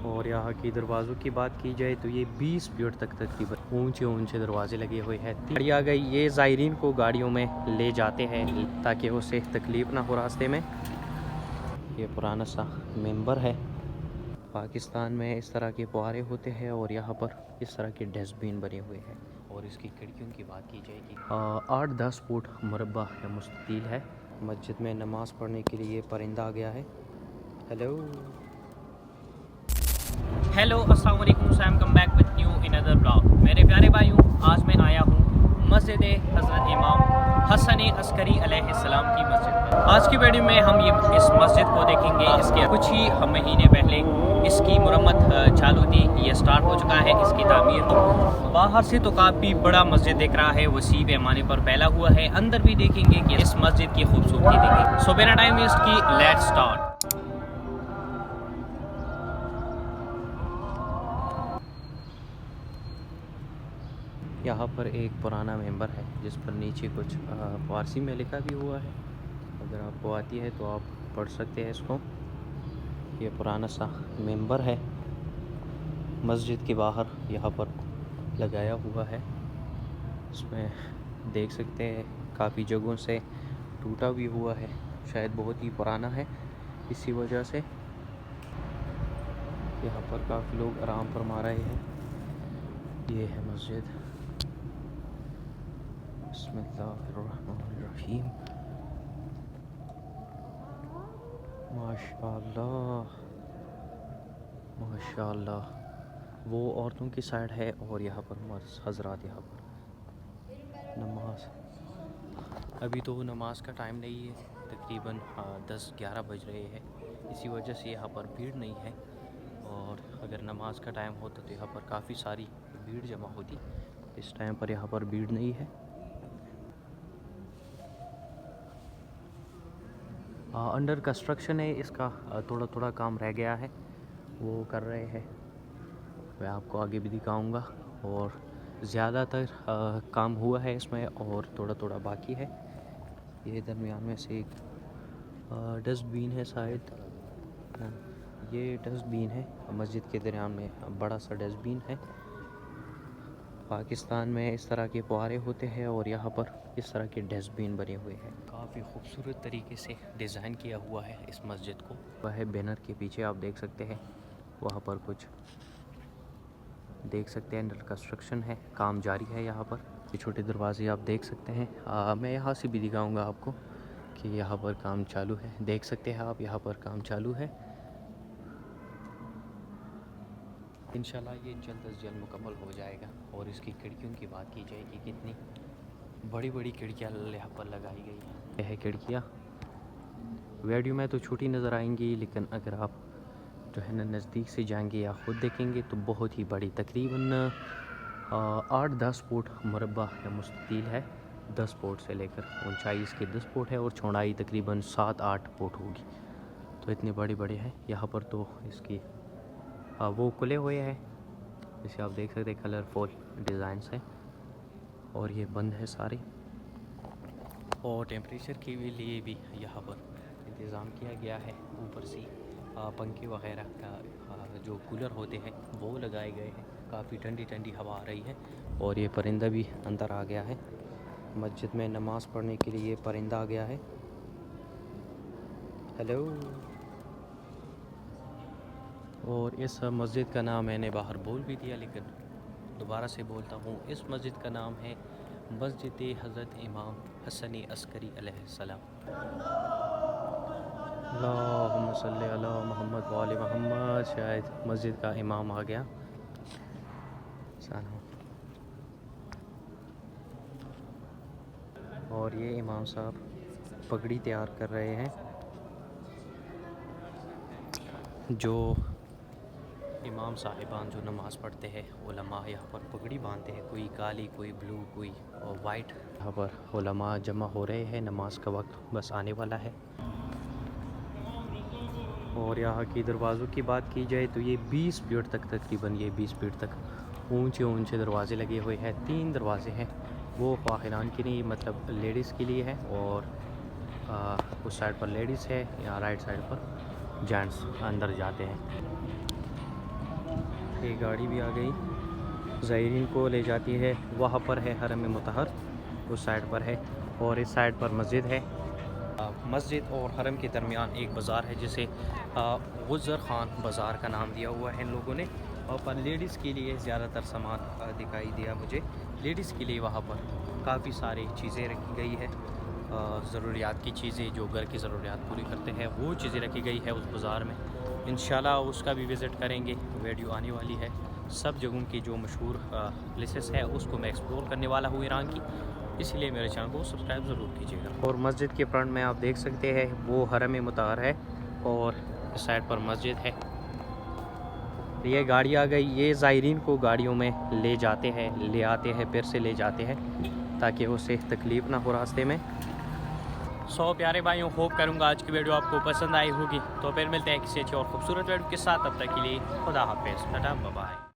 और यहाँ की दरवाज़ों की बात की जाए तो ये 20 फीट तक तकरीबन ऊंचे ऊंचे दरवाजे लगे हुए हैं। गाड़ी आ गई, ये ज़ायरीन को गाड़ियों में ले जाते हैं ताकि उसे तकलीफ़ ना हो रास्ते में। ये पुराना सा मेंबर है। पाकिस्तान में इस तरह के फुहारे होते हैं और यहाँ पर इस तरह के डस्टबिन बने हुए हैं। और इसकी खिड़कियों की बात की जाएगी 8-10 फुट मुरब्बा या मुस्ततील है। मस्जिद में नमाज़ पढ़ने के लिए परिंदा आ गया है। हेलो अस्सलाम वालेकुम, Sam come back with new in other blog. मेरे प्यारे भाइयों, आज मैं आया हूँ मस्जिद हज़रत इमाम हसन अस्करी अलैहिस्सलाम की मस्जिद पर। आज की वीडियो में हम इस मस्जिद को देखेंगे। इसके कुछ ही महीने पहले इसकी मुरम्मत चालू थी, ये स्टार्ट हो चुका है इसकी तामीर। बाहर से तो काफ़ी बड़ा मस्जिद दिख रहा है, वसी पैमाने पर फैला हुआ है। अंदर भी देखेंगे कि इस मस्जिद की खूबसूरती देखेंगे। सो बिना टाइम वेस्ट की लेट्स स्टार्ट। यहाँ पर एक पुराना मेंबर है जिस पर नीचे कुछ फारसी में लिखा भी हुआ है। अगर आपको आती है तो आप पढ़ सकते हैं इसको। ये पुराना सा मेंबर है मस्जिद के बाहर यहाँ पर लगाया हुआ है। इसमें देख सकते हैं काफ़ी जगहों से टूटा भी हुआ है, शायद बहुत ही पुराना है, इसी वजह से यहाँ पर काफ़ी लोग आराम फरमा रहे हैं। ये है मस्जिद। बिस्मिल्लाहिर्रहमानिर्रहीम। माशाअल्लाह माशाअल्लाह। वो औरतों की साइड है और यहाँ पर हजरात यहाँ पर नमाज। अभी तो नमाज का टाइम नहीं है, तकरीबन 10-11 बज रहे हैं, इसी वजह से यहाँ पर भीड़ नहीं है। और अगर नमाज का टाइम होता तो यहाँ पर काफ़ी सारी भीड़ जमा होती। इस टाइम पर यहाँ पर भीड़ नहीं है। अंडर कंस्ट्रक्शन है इसका, थोड़ा थोड़ा काम रह गया है, वो कर रहे हैं। मैं आपको आगे भी दिखाऊंगा। और ज़्यादातर काम हुआ है इसमें और थोड़ा थोड़ा बाकी है। ये दरमियान में से एक डस्टबिन है शायद, ये डस्टबिन है मस्जिद के दरमियान में, बड़ा सा डस्टबिन है। पाकिस्तान में इस तरह के फुहारे होते हैं और यहाँ पर इस तरह के डस्टबिन बने हुए हैं। काफ़ी खूबसूरत तरीके से डिज़ाइन किया हुआ है इस मस्जिद को। वह बैनर के पीछे आप देख सकते हैं, वहाँ पर कुछ देख सकते हैं, अंडर कंस्ट्रक्शन है, काम जारी है। यहाँ पर ये छोटे दरवाजे आप देख सकते हैं। मैं यहाँ से भी दिखाऊंगा आपको कि यहाँ पर काम चालू है। देख सकते हैं आप, यहाँ पर काम चालू है। इंशाल्लाह ये जल्द अज जल्द मुकम्मल हो जाएगा। और इसकी खिड़कियों की बात की जाएगी, कितनी बड़ी बड़ी खिड़कियाँ यहाँ पर लगाई गई हैं। यह है खिड़कियाँ, वीडियो में तो छोटी नज़र आएंगी, लेकिन अगर आप जो है ना नज़दीक से जाएंगे या ख़ुद देखेंगे तो बहुत ही बड़ी, तकरीबन 8-10 फुट मुरब्बा या मुस्ततील है। 10 फुट से लेकर ऊंचाई इसकी 10 फुट है और चौड़ाई तकरीबन 7-8 फुट होगी। तो इतने बड़े बड़े हैं। यहाँ पर तो इसकी वो खुले हुए हैं, जिसे आप देख सकते हैं, कलरफुल डिज़ाइंस हैं। और ये बंद है सारे। और टेम्परेचर के लिए भी यहाँ पर इंतज़ाम किया गया है। ऊपर से पंखे वगैरह का जो कूलर होते हैं वो लगाए गए हैं। काफ़ी ठंडी ठंडी हवा आ रही है। और ये परिंदा भी अंदर आ गया है। मस्जिद में नमाज़ पढ़ने के लिए परिंदा आ गया है। हेलो। और इस मस्जिद का नाम मैंने बाहर बोल भी दिया, लेकिन दोबारा से बोलता हूँ। इस मस्जिद का नाम है मस्जिद हज़रत इमाम हसन अस्करी अलैहिस्सलाम। अल्लाहुम्मा सल्ली अला मुहम्मद व आले मुहम्मद। शायद मस्जिद का इमाम आ गया। और ये इमाम साहब पगड़ी तैयार कर रहे हैं। जो इमाम साहिबान जो नमाज़ पढ़ते हैं, उलमा यहाँ पर पगड़ी बांधते हैं, कोई काली, कोई ब्लू, कोई वाइट। यहाँ पर उलमा जमा हो रहे हैं, नमाज का वक्त बस आने वाला है। और यहाँ की दरवाज़ों की बात की जाए तो ये 20 फीट तक, तकरीबन ये 20 फीट तक ऊंचे ऊंचे दरवाजे लगे हुए हैं। 3 दरवाजे हैं, वो ख़ाहिरान के लिए, मतलब लेडीज़ के लिए है। और उस साइड पर लेडीज़ है, या राइट साइड पर जेंट्स अंदर जाते हैं। ये गाड़ी भी आ गई, ज़ायरीन को ले जाती है। वहाँ पर है हरम मुतहर, उस साइड पर है, और इस साइड पर मस्जिद है। मस्जिद और हरम के दरमियान एक बाज़ार है जिसे गुज़र ख़ान बाज़ार का नाम दिया हुआ है इन लोगों ने। और पर लेडीज़ के लिए ज़्यादातर सामान दिखाई दिया मुझे। लेडीज़ के लिए वहाँ पर काफ़ी सारी चीज़ें रखी गई है, ज़रूरियात की चीज़ें जो घर की ज़रूरियात पूरी करते हैं वो चीज़ें रखी गई है उस बाज़ार में। इंशाल्लाह उसका भी विज़िट करेंगे, वीडियो आने वाली है। सब जगहों की जो मशहूर प्लेसेस है उसको मैं एक्सप्लोर करने वाला हूँ ईरान की, इसलिए मेरे चैनल को सब्सक्राइब ज़रूर कीजिएगा। और मस्जिद के फ्रंट में आप देख सकते हैं वो हरम मुतहर है और इस साइड पर मस्जिद है। ये गाड़ी आ गई, ये ज़ायरीन को गाड़ियों में ले जाते हैं, ले आते हैं, फिर से ले जाते हैं ताकि उसे तकलीफ़ ना हो रास्ते में। सो प्यारे भाइयों, होप करूँगा आज की वीडियो आपको पसंद आई होगी। तो फिर मिलते हैं किसी अच्छी और खूबसूरत वीडियो के साथ, तब तक के लिए खुदा हाफिज़, टाटा बाय बाय।